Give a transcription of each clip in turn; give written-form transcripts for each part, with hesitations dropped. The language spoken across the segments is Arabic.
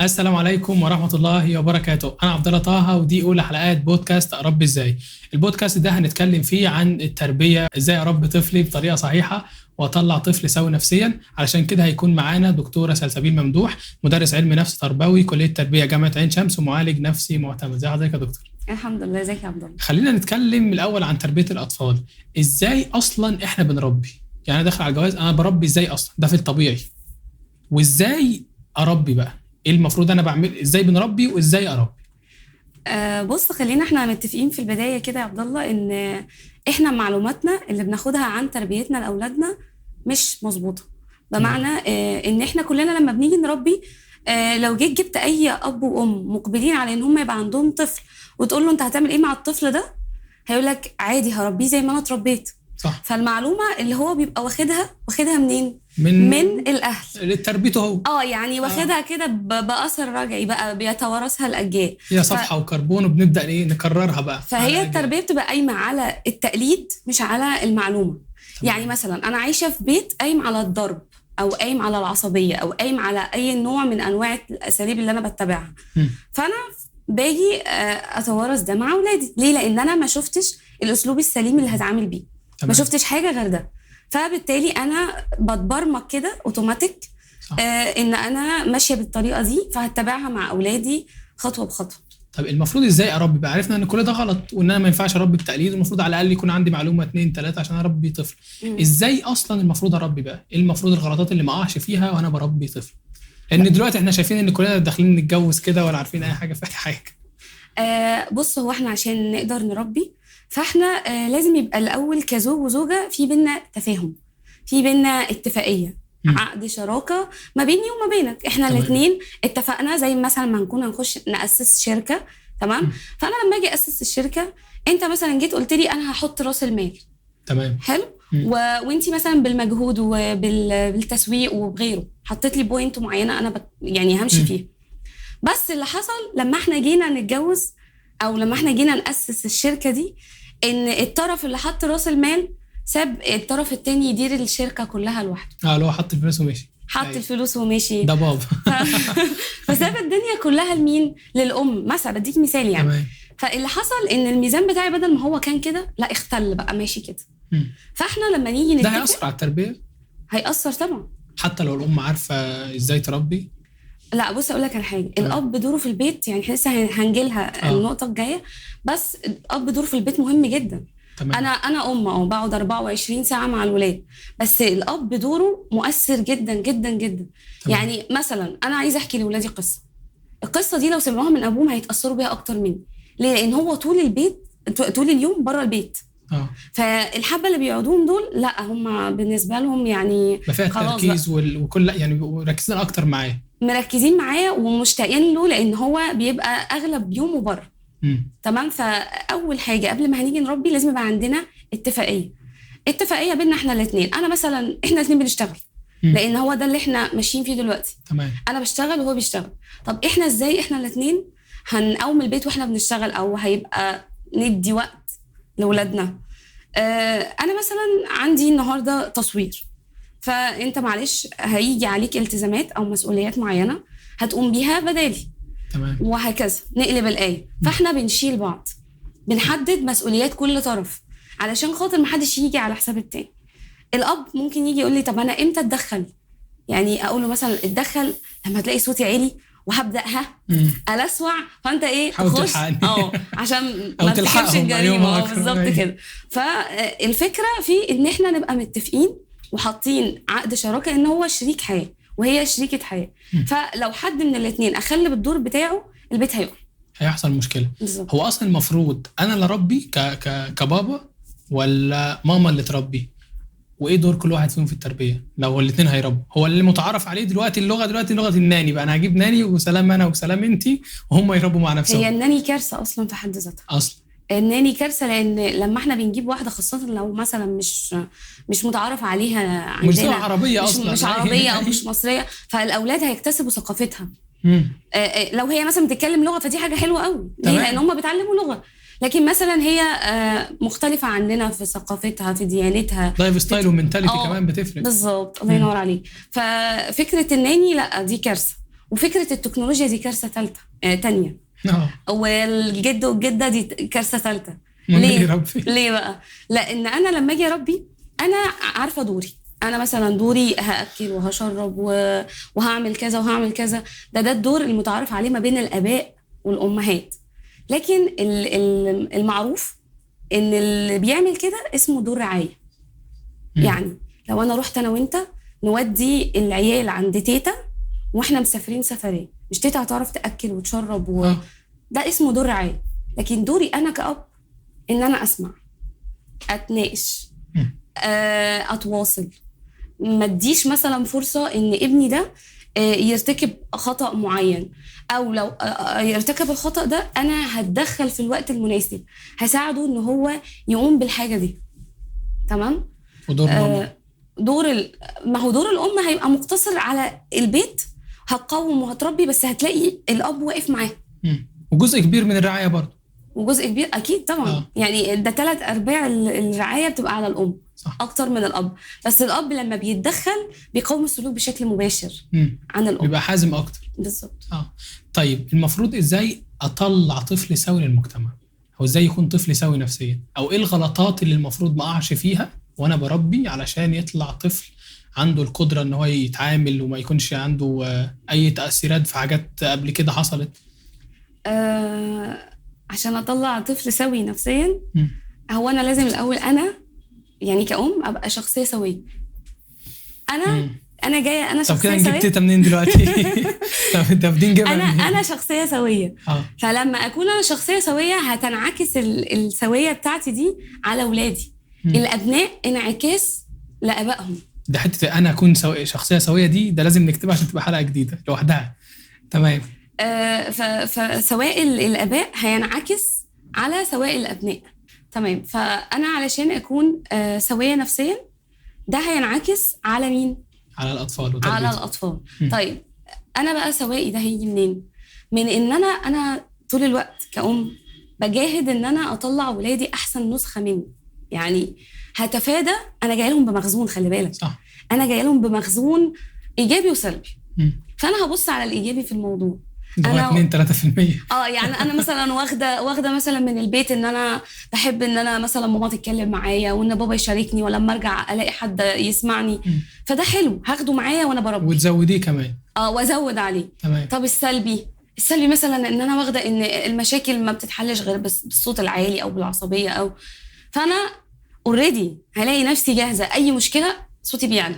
السلام عليكم ورحمة الله وبركاته. أنا عبد الله طه، ودي أولى حلقات بودكاست أربي إزاي. البودكاست ده هنتكلم فيه عن التربية، إزاي أربي طفلي بطريقة صحيحة وأطلع طفل سوي نفسيا. علشان كده هيكون معانا دكتورة سلسبيل ممدوح، مدرس علم نفس تربوي كلية تربية جامعة عين شمس، ومعالج نفسي معتمد. ازي حضرتك يا دكتور؟ الحمد لله. ازيك يا عبد الله؟ خلينا نتكلم الأول عن تربية الأطفال. إزاي أصلا إحنا بنربي؟ يعني داخل على الجواز، أنا بربي إزاي أصلا؟ ده في الطبيعي. وإزاي أربي بقى؟ إيه المفروض أنا بعمل؟ إزاي بنربي وإزاي أربي؟ بص، خلينا احنا متفقين في البداية كده يا عبد الله ان احنا معلوماتنا اللي بناخدها عن تربيتنا لأولادنا مش مظبوطة. بمعنى ان احنا كلنا لما بنيجي نربي، لو جيت جبت اي اب وام مقبلين على ان هم يبقى عندهم طفل وتقول له انت هتعمل ايه مع الطفل ده، هيقولك عادي هربيه زي ما انا اتربيت. صح. فالمعلومة اللي هو بيبقى واخدها منين؟ من الاهل، تربيته هو. يعني واخدها كده بأثر رجعي بقى بيتوارثها الاجيال. هي صفحه وكربون، وبنبدا نكررها بقى. فهي التربيه بتبقى قايمه على التقليد مش على المعلومه. يعني مثلا انا عايشه في بيت قايم على الضرب، او قايم على العصبيه، او قايم على اي نوع من انواع الاساليب اللي انا بتبعها. فانا باجي اتوارث ده مع اولادي. ليه؟ لان انا ما شفتش الاسلوب السليم اللي هتعامل بيه. ما شفتش حاجه غير ده، فبالتالي انا بتبرمج كده اوتوماتيك ان انا ماشيه بالطريقه دي، فهتبعها مع اولادي خطوه بخطوه. طب المفروض ازاي اربي بقى؟ عرفنا ان كل ده غلط، وان انا ما ينفعش اربي بالتقليد، المفروض على الاقل يكون عندي معلومه 2 3 عشان اربي طفل. ازاي اصلا المفروض اربي بقى؟ ايه المفروض الغلطات اللي ما اقعش فيها وانا بربي طفل؟ لان دلوقتي احنا شايفين ان كلنا داخلين نتجوز كده ولا عارفين اي حاجه في اي حاجه. بص، هو احنا عشان نقدر نربي فاحنا لازم يبقى الاول كزوج وزوجه في بينا تفاهم، في بينا اتفاقيه، عقد شراكه ما بيني وما بينك. احنا الاثنين اتفقنا، زي مثلا ما نكون هنخش ناسس شركه. تمام. فانا لما اجي اسس الشركه، انت مثلا جيت قلت لي انا هحط راس المال. تمام. حلو. وانتي مثلا بالمجهود وبالتسويق وبغيره حطيت لي بوينت معينه انا يعني همشي فيها. بس اللي حصل لما احنا جينا نتجوز، او لما احنا جينا ناسس الشركه دي، ان الطرف اللي حط راس المال ساب الطرف التاني يدير الشركه كلها لوحده. لو حط الفلوس ومشي، حط الفلوس ومشي، ده بابا. فساب الدنيا كلها لمين؟ للام مثلا. بديك مثال يعني. تمام. فاللي حصل ان الميزان بتاعي بدل ما هو كان كده، لا اختل بقى ماشي كده. فاحنا لما نيجي ده هيأثر على التربيه؟ هيأثر طبعا، حتى لو الام عارفه ازاي تربي. لا بص اقول لك على حاجه. الاب دوره في البيت، يعني احنا لسه هنجيلها النقطه الجايه، بس الاب دوره في البيت مهم جدا. تمام. انا ام بقعد 24 ساعه مع الولاد، بس الاب دوره مؤثر جدا جدا جدا. تمام. يعني مثلا انا عايزه احكي لاولادي قصه، القصه دي لو سمعوها من ابوهم هيتاثروا بيها اكتر مني. ليه؟ لان هو طول اليوم بره البيت. فالحبه اللي بيقعدوهم دول، لا هم بالنسبه لهم يعني ما فيها التركيز وكل يعني مركزين اكتر معاه، مركزين معاه ومشتاقين له، لان هو بيبقى اغلب يومه بره. تمام. فاول حاجه قبل ما هنيجي نربي لازم يبقى عندنا اتفاقيه بيننا احنا الاثنين. انا مثلا احنا الاثنين بنشتغل، لان هو ده اللي احنا ماشيين فيه دلوقتي. تمام. انا بشتغل وهو بيشتغل. طب احنا ازاي احنا الاثنين هنقوم البيت واحنا بنشتغل، او هيبقى ندي وقت لاولادنا؟ انا مثلا عندي النهارده تصوير، فانت معلش هيجي عليك التزامات او مسؤوليات معينه هتقوم بيها بدالي. تمام. وهكذا نقلب الايه. فاحنا بنشيل بعض، بنحدد مسؤوليات كل طرف علشان خاطر محدش يجي على حساب التاني. الاب ممكن يجي يقول لي طب انا امتى اتدخل؟ يعني اقول له مثلا اتدخل لما تلاقي صوتي عالي وهبدا الاسوع، فانت ايه تخش عشان ما تحكمش الجريمه. بالظبط كده. فالفكره في ان احنا نبقى متفقين وحاطين عقد شراكه ان هو شريك حياه وهي شريكه حياه. فلو حد من الاثنين اخل بالدور بتاعه، البيت هيحصل مشكله. بالزبط. هو اصلا المفروض انا اللي اربي كبابا ولا ماما اللي تربي؟ وايه دور كل واحد فيهم في التربيه لو الاثنين هيربوا؟ هو اللي متعارف عليه دلوقتي لغه الناني بقى، انا هجيب ناني وسلام انا وسلام انتي وهم يربوا مع نفسهم. هي الناني كارثه اصلا في حد ذاتها. اصلا الناني كارثه، لان لما احنا بنجيب واحده خاصه لو مثلا مش متعارف عليها عندنا، مش عربيه اصلا، مش عربيه او مش مصريه، فالاولاد هيكتسبوا ثقافتها. لو هي مثلا بتتكلم لغه فدي حاجه حلوه قوي، لان هم بيتعلموا لغه. لكن مثلا هي مختلفة عننا في ثقافتها، في ديانتها، لايف ستايل ومنتاليتي كمان بتفرق. بالظبط، الله ينور عليك. ففكرة الناني لا، دي كارثة. وفكره التكنولوجيا دي كارثه ثالثه تانية. والجد والجده دي كارثه ثالثه. ليه بقى؟ لان انا لما اجي اربي انا عارفه دوري. انا مثلا دوري هاكل وهشرب وهعمل كذا وهعمل كذا. ده الدور المتعارف عليه ما بين الاباء والامهات. لكن المعروف ان اللي بيعمل كده اسمه دور رعايه. يعني لو انا رحت انا وانت نودي العيال عند تيتا واحنا مسافرين سفريه، مش تيتا هتعرف تاكل وتشرب ده اسمه دور رعايه. لكن دوري انا كأب ان انا اسمع، اتناقش، اتواصل. ما اديش مثلا فرصه ان ابني ده يرتكب خطأ معين، او لو يرتكب الخطأ ده انا هتدخل في الوقت المناسب، هساعده ان هو يقوم بالحاجه دي. تمام. ودور ماما ما هو دور الام هيبقى مقتصر على البيت، هتقوم وهتربي، بس هتلاقي الاب واقف معاه. وجزء كبير من الرعايه برضه. وجزء كبير اكيد طبعا. يعني ده 3/4 الرعايه بتبقى على الام. صح. اكتر من الاب. بس الاب لما بيتدخل بيقوم السلوك بشكل مباشر عن الام، بيبقى حازم اكتر. بالظبط. طيب المفروض ازاي اطلع طفل سوي للمجتمع، او ازاي يكون طفل سوي نفسيا، او ايه الغلطات اللي المفروض ما اقعش فيها وانا بربي علشان يطلع طفل عنده القدره ان هو يتعامل وما يكونش عنده اي تاثيرات في حاجات قبل كده حصلت؟ عشان اطلع طفل سوي نفسيا هو انا لازم الاول انا يعني كأم ابقى شخصيه سويه. انا جايه انا شخصيه سويه. طب كده جبت منين دلوقتي؟ طب انت بدين جبت انا شخصيه سويه. فلما اكون انا شخصيه سويه هتنعكس السويه بتاعتي دي على اولادي. الابناء انعكاس لابائهم. ده حته انا اكون شخصيه سويه دي ده لازم نكتبها عشان تبقى حلقه جديده لوحدها. تمام. فسواء الاباء هينعكس على سواء الابناء. تمام. فانا علشان اكون سويه نفسيا ده هينعكس على مين؟ على الاطفال. على الاطفال. طيب انا بقى سوائي ده هيجي منين؟ من ان انا طول الوقت كأم بجاهد ان انا اطلع ولادي احسن نسخه مني. يعني هتفادى. انا جايه لهم بمخزون، خلي بالك. صح. انا جايه لهم بمخزون ايجابي وسلبي. فانا هبص على الايجابي في الموضوع. انا 2-3%. يعني انا مثلا واخده مثلا من البيت ان انا بحب ان انا مثلا ماما تتكلم معايا وان بابا يشاركني، ولما ارجع الاقي حد يسمعني. فده حلو، هاخده معايا وانا بربي. وتزوديه كمان. وازود عليه. تمام. طب السلبي مثلا ان انا واخده ان المشاكل ما بتتحلش غير بالصوت العالي او بالعصبيه او. فانا اوريدي هلاقي نفسي جاهزه اي مشكله صوتي بيعلى.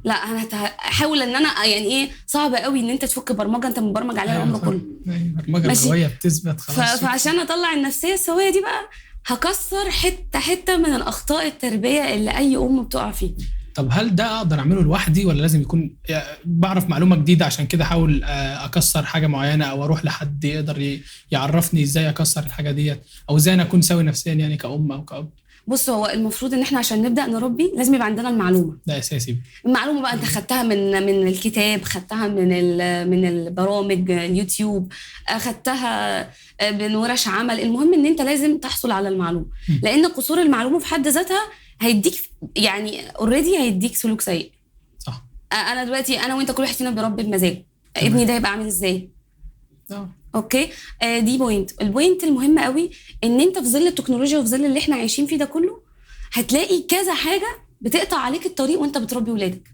لا انا هحاول ان انا يعني ايه، صعب قوي ان انت تفك برمجه انت مبرمج عليها العمر كله. برمجه الهويه بتثبت خلاص. فعشان اطلع النفسيه السويه دي بقى هكسر حته من الاخطاء التربيه اللي اي ام بتقع فيها. طب هل ده اقدر اعمله لوحدي ولا لازم يكون بعرف معلومه جديده عشان كده احاول اكسر حاجه معينه، او اروح لحد يقدر يعرفني ازاي اكسر الحاجه ديت، او ازاي انا اكون سوي نفسيا يعني كأم او كأب؟ بص، هو المفروض ان احنا عشان نبدا نربي لازم يبقى عندنا المعلومه. ده اساسي. المعلومه بقى انت خدتها من الكتاب، خدتها من البرامج اليوتيوب، خدتها من ورش عمل. المهم ان انت لازم تحصل على المعلومه. لان قصور المعلومه في حد ذاتها هيديك يعني اوريدي هيديك سلوك سيء. صح. انا دلوقتي انا وانت كل واحد فينا بيربي بمزاج. ابني ده هيبقى عامل ازاي؟ اوكي. دي البوينت المهمه قوي ان انت في ظل التكنولوجيا وفي ظل اللي احنا عايشين فيه ده كله هتلاقي كذا حاجه بتقطع عليك الطريق وانت بتربي ولادك.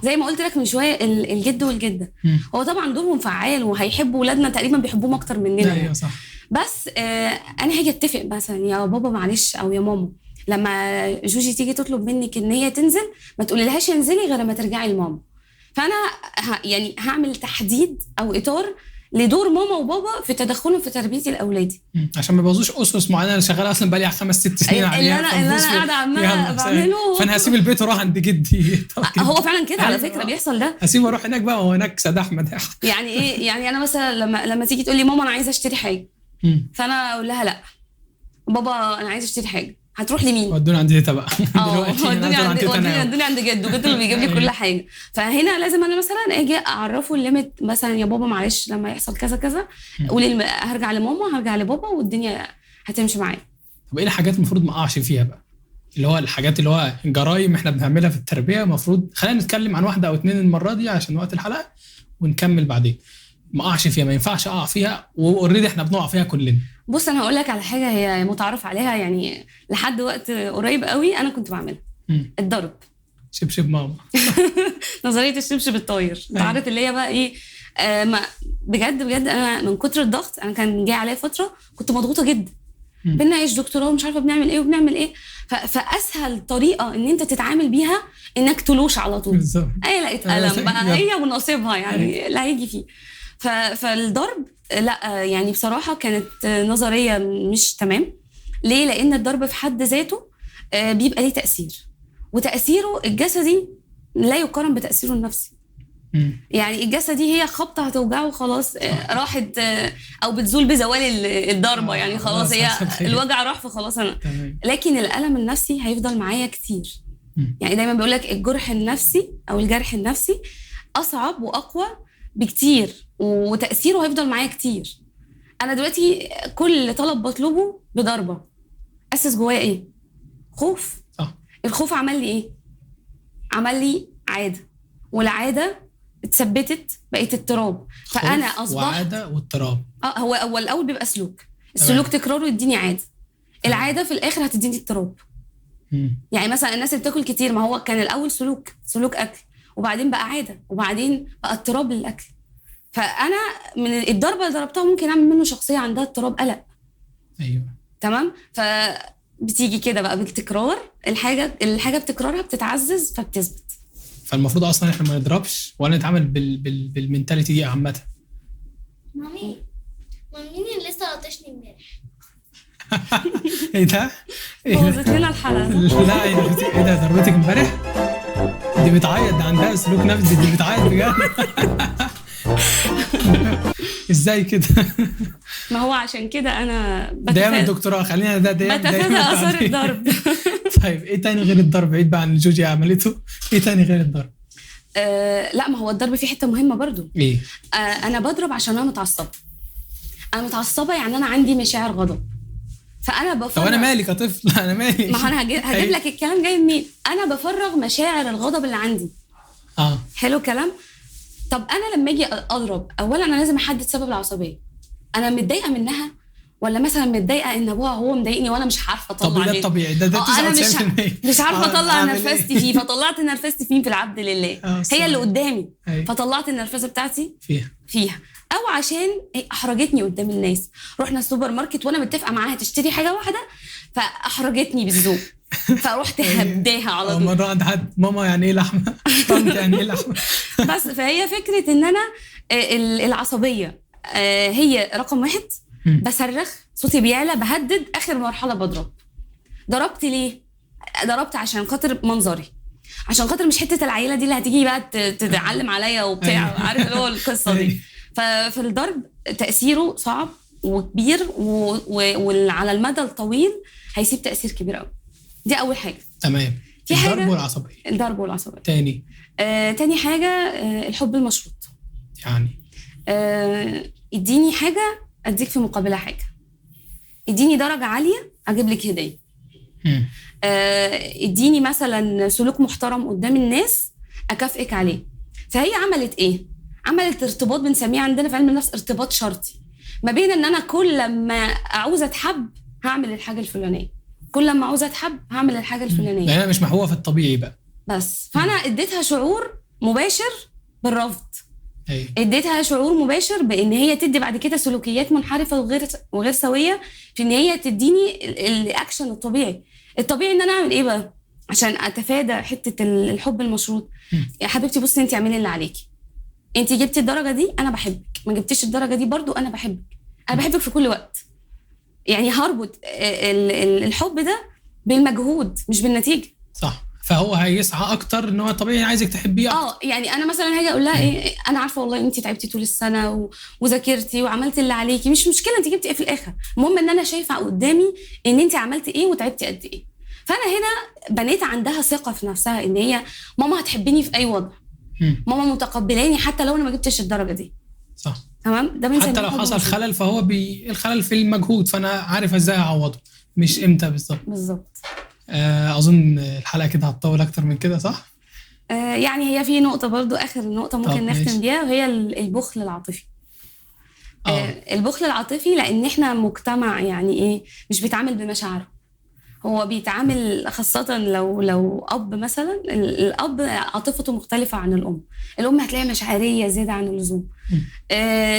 زي ما قلت لك من شويه الجد والجده. هو طبعا دورهم فعال وهيحبوا ولادنا، تقريبا بيحبوهم اكتر مننا. ايوه صح. بس انا هاجي اتفق مثلا يا بابا معلش او يا ماما، لما جوجي تيجي تطلب منك ان هي تنزل ما تقوليلهاش انزلي غير لما ترجعي لماما. فانا يعني هعمل تحديد او اطار لدور ماما وبابا في تدخلهم في تربيتي لاولادي، عشان ما يبوظوش اسس معينه. انا شغاله اصلا بقالي 5-6 سنين عليها، اللي انا قاعده عماله بعمله. فانا هسيب البيت واروح عند جدي. هو فعلا كده على فكره بيحصل ده. هسيب واروح هناك بقى وهناك سيد احمد. يعني ايه؟ يعني انا مثلا لما تيجي تقول لي ماما انا عايزه اشتري حاجه، فانا اقول لها لا بابا انا عايزه اشتري حاجه. هتروح لمين؟ ودوني عند تيتا بقى. ودوني عند جد اللي بيجيب لي كل حاجه. فهنا لازم انا مثلا اجي اعرفه الليميت، مثلا يا بابا معلش لما يحصل كذا كذا قولي هرجع لماما هرجع لبابا والدنيا هتمشي معايا. طب ايه الحاجات المفروض ما اقعش فيها بقى؟ اللي هو الحاجات اللي هو جرايم احنا بنعملها في التربيه، المفروض خلينا نتكلم عن واحده او 2 المره دي عشان وقت الحلقه، ونكمل بعدين، ما اقعش فيها، ما ينفعش اقع فيها، واوريدي احنا بنقع فيها كلنا. بص انا هقول لك على حاجه هي متعارف عليها، يعني لحد وقت قريب قوي انا كنت بعملها. الضرب. شبشب ماما. نظريه الشبشب الطاير، انت عارف اللي هي بقى ايه. ما بجد انا من كتر الضغط، انا كان جاي عليا فتره كنت مضغوطه جدا، بنناقش دكتوراه ومش عارفه بنعمل ايه. فاسهل طريقه ان انت تتعامل بيها انك تلوش على طول. اي لقيت قلم بقى هي ونصيبها، يعني اللي هيجي فيه. فالضرب لا يعني بصراحه كانت نظريه مش تمام. ليه؟ لان الضرب في حد ذاته بيبقى ليه تاثير، وتاثيره الجسدي لا يقارن بتاثيره النفسي. يعني الجسدي هي خبطه هتوجعه خلاص راحت، او بتزول بزوال الضربه، يعني خلاص هي الوجع راح فخلاص انا. لكن الالم النفسي هيفضل معايا كتير. يعني دايما بيقول لك الجرح النفسي او الجرح النفسي اصعب واقوى بكتير، وتاثيره هيفضل معايا كتير. انا دلوقتي كل طلب بطلبه بضربه اسس جوايا ايه؟ خوف. الخوف عمل لي ايه؟ عمل لي عاده، والعاده اتثبتت بقيت اضطراب. فانا اصبحت وعاده واضطراب. هو الاول بيبقى سلوك، السلوك تكراره يديني عاده، العاده في الاخر هتديني اضطراب. يعني مثلا الناس اللي بتاكل كتير، ما هو كان الاول سلوك اكل، وبعدين بقى عاده، وبعدين بقى اضطراب للاكل. فانا من الضربه اللي ضربتها ممكن اعمل منه شخصيه عندها اضطراب قلق. ايوه تمام. فبتيجي كده بقى بالتكرار، الحاجه بتكرارها بتتعزز فبتثبت. فالمفروض اصلا احنا ما نضربش ولا نتعامل بالمنتاليتي دي عامه. مين اللي لسه لطشني امبارح؟ ايه ده؟ بوظت لنا الحلقه. لا ايه ده؟ ضربتك امبارح؟ دي بتعيط، ده عندها سلوك نفسي، دي بتعيط بجد. ازاي كده؟ ما هو عشان كده انا دايما الدكتوراه خلينا دايما بتفادى اثار الضرب. طيب ايه تاني غير الضرب؟ بعيد بقى عن اللي جوجي عملته، ايه تاني غير الضرب؟ لا ما هو الضرب فيه حته مهمه برضو. ايه؟ انا بضرب عشان انا متعصبه، يعني انا عندي مشاعر غضب، فانا بفرغ. طب انا مالي كطفل؟ انا مالي. ما انا هجيب لك الكلام جاي منين. انا بفرغ مشاعر الغضب اللي عندي. حلو الكلام. طب انا لما اجي اضرب، اولا انا لازم احدد سبب العصبيه. انا متضايقه منها، ولا مثلا متضايقه ان ابوها هو مضايقني وانا مش عارفه اطلع. طب ده طبيعي، ده 99%. انا مش عارفه اطلع نرفزتي فيه، فطلعت نرفزتي فيه في العبد لله. هي اللي قدامي، فطلعت النرفزه بتاعتي فيها. او عشان احرجتني قدام الناس. رحنا السوبر ماركت وانا متفقه معاها تشتري حاجه واحده، فاحرجتني بالذوق، فروحت هبداها على طول. مره عند حد ماما يعني ايه لحمه، طنط يعني ايه لحمه. بس فهي فكره ان انا العصبيه هي رقم 1. بصرخ، صوتي بيعلى، بهدد، اخر مرحله بضرب. ضربت ليه؟ ضربت عشان خاطر منظري، عشان خاطر مش حته العيله دي اللي هتيجي بقى تتعلم عليا وبتاع، عارف اللي هو القصه دي. فالضرب تاثيره صعب وكبير، وعلى المدى الطويل هيسيب تاثير كبير قوي. دي اول حاجه. تمام. الضرب والعصبيه. تاني حاجه الحب المشروط. يعني اديني حاجه اديك في مقابلها حاجه، اديني درجه عاليه اجيب لك هديه. اديني مثلا سلوك محترم قدام الناس اكافئك عليه. فهي عملت ايه؟ عملت ارتباط بنسميه عندنا في علم النفس ارتباط شرطي، ما بين ان انا كل ما اعوز اتحب هعمل الحاجه الفلانيه، كل ما عاوزه اتحب هعمل الحاجه الفلانيه. يعني انا مش محبوبه في الطبيعي بقى بس. فانا اديتها شعور مباشر بالرفض. اديتها شعور مباشر بان هي تدي بعد كده سلوكيات منحرفه وغير سويه، في ان هي تديني الاكشن الطبيعي ان انا اعمل ايه بقى عشان اتفادى حته الحب المشروط. يا حبيبتي بصي، انت اعملي اللي عليكي، انت جبتي الدرجه دي انا بحبك، ما جبتيش الدرجه دي برضو انا بحبك. انا بحبك في كل وقت. يعني هربط الحب ده بالمجهود مش بالنتيجه. صح. فهو هيسعى اكتر ان هو طبيعي عايزك تحبيه اكتر. يعني انا مثلا هاجي اقول لها ايه، انا عارفه والله انت تعبتي طول السنه وذاكرتي وعملتي اللي عليكي، مش مشكله انت جبتي ايه في الاخر، المهم ان انا شايفه قدامي ان انت عملتي ايه وتعبتي قد ايه. فانا هنا بنيت عندها ثقه في نفسها ان هي ماما هتحبني في اي وضع، ماما متقبلاني حتى لو انا ما جبتش الدرجه دي. صح. تمام. ده حتى لو حصل خلل فهو الخلل في المجهود، فانا عارف ازاي اعوضه مش امتى بالظبط. بالظبط. اظن الحلقه كده هتطول اكتر من كده، صح؟ يعني هي في نقطة برضو، آخر نقطة ممكن ماشي. نختم بيها، وهي البخل العاطفي. البخل العاطفي، لأن احنا مجتمع يعني ايه، مش بيتعامل بمشاعره. هو بيتعامل خاصة لو أب مثلا، الأب عاطفته مختلفة عن الأم هتلاقي مشاعرية زيادة عن اللزوم.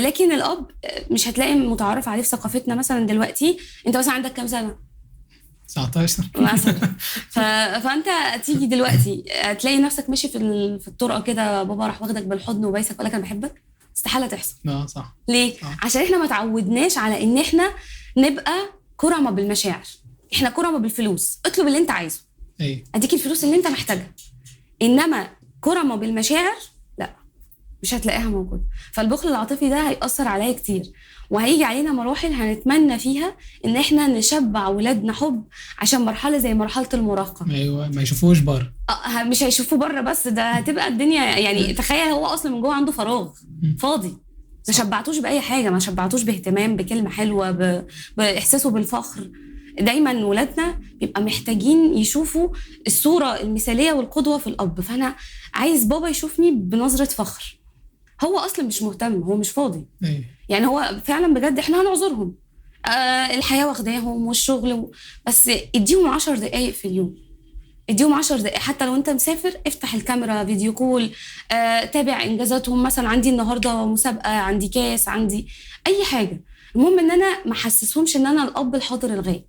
لكن الأب مش هتلاقي متعارف عليه في ثقافتنا مثلا دلوقتي. انت مثلا عندك كام سنة؟ 19 مثلا. فانت تيجي دلوقتي تلاقي نفسك ماشي في الطرقه كده، بابا راح واخدك بالحضن وبايسك وقال لك انا بحبك؟ استحاله تحصل. صح. ليه؟ عشان احنا ما تعودناش على ان احنا نبقى كرمه بالمشاعر. احنا كرمه بالفلوس، اطلب اللي انت عايزه، اديك الفلوس اللي انت محتاجها. انما كرمه بالمشاعر لا، مش هتلاقيها موجوده. فالبخل العاطفي ده هيأثر عليا كتير، وهيجي علينا مراحل هنتمنى فيها ان احنا نشبع ولادنا حب، عشان مرحله زي مرحله المراهقه. ايوه، ما يشوفوش بره. مش هيشوفوه بره بس، ده هتبقى الدنيا يعني تخيل هو اصلا من جوه عنده فراغ فاضي، ما شبعتوش باي حاجه، ما شبعتوش باهتمام، بكلمه حلوه، باحساسه بالفخر. دايما ولادنا بيبقى محتاجين يشوفوا الصوره المثاليه والقدوه في الاب. فانا عايز بابا يشوفني بنظره فخر. هو اصلا مش مهتم، هو مش فاضي. يعني هو فعلا بجد احنا هنعذرهم، الحياه واخداهم والشغل بس اديهم 10 دقايق في اليوم، اديهم 10 دقايق. حتى لو انت مسافر افتح الكاميرا فيديو كول، تابع انجازاتهم. مثلا عندي النهارده مسابقه، عندي كاس، عندي اي حاجه. المهم ان انا ما احسسهمش ان انا الاب الحاضر الغائب.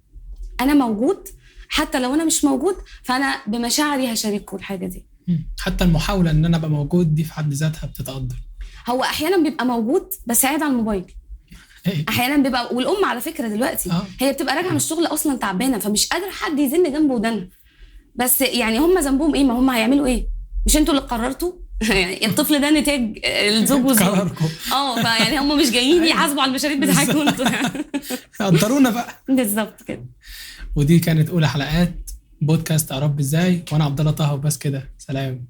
انا موجود، حتى لو انا مش موجود فانا بمشاعري هشاركه الحاجه دي. حتى المحاوله ان انا ابقى موجود دي في حد ذاتها بتتقدر. هو احيانا بيبقى موجود بس قاعد على الموبايل. احيانا بيبقى، والام على فكره دلوقتي هي بتبقى راجعه من الشغل اصلا تعبانه، فمش قادره حد يزن جنبه ودنها. بس يعني هم ذنبهم ايه؟ ما هم هيعملوا ايه؟ مش انتوا اللي قررتوا؟ يعني الطفل ده نتاج الزوج والزوج. فيعني هم مش جايين يحاسبوا على المشاريع بتاعتكم انتوا، قدرونا بقى. بالظبط كده. ودي كانت اولى حلقات بودكاست أربي ازاي، وانا عبد الله طه وبس كده. سلام.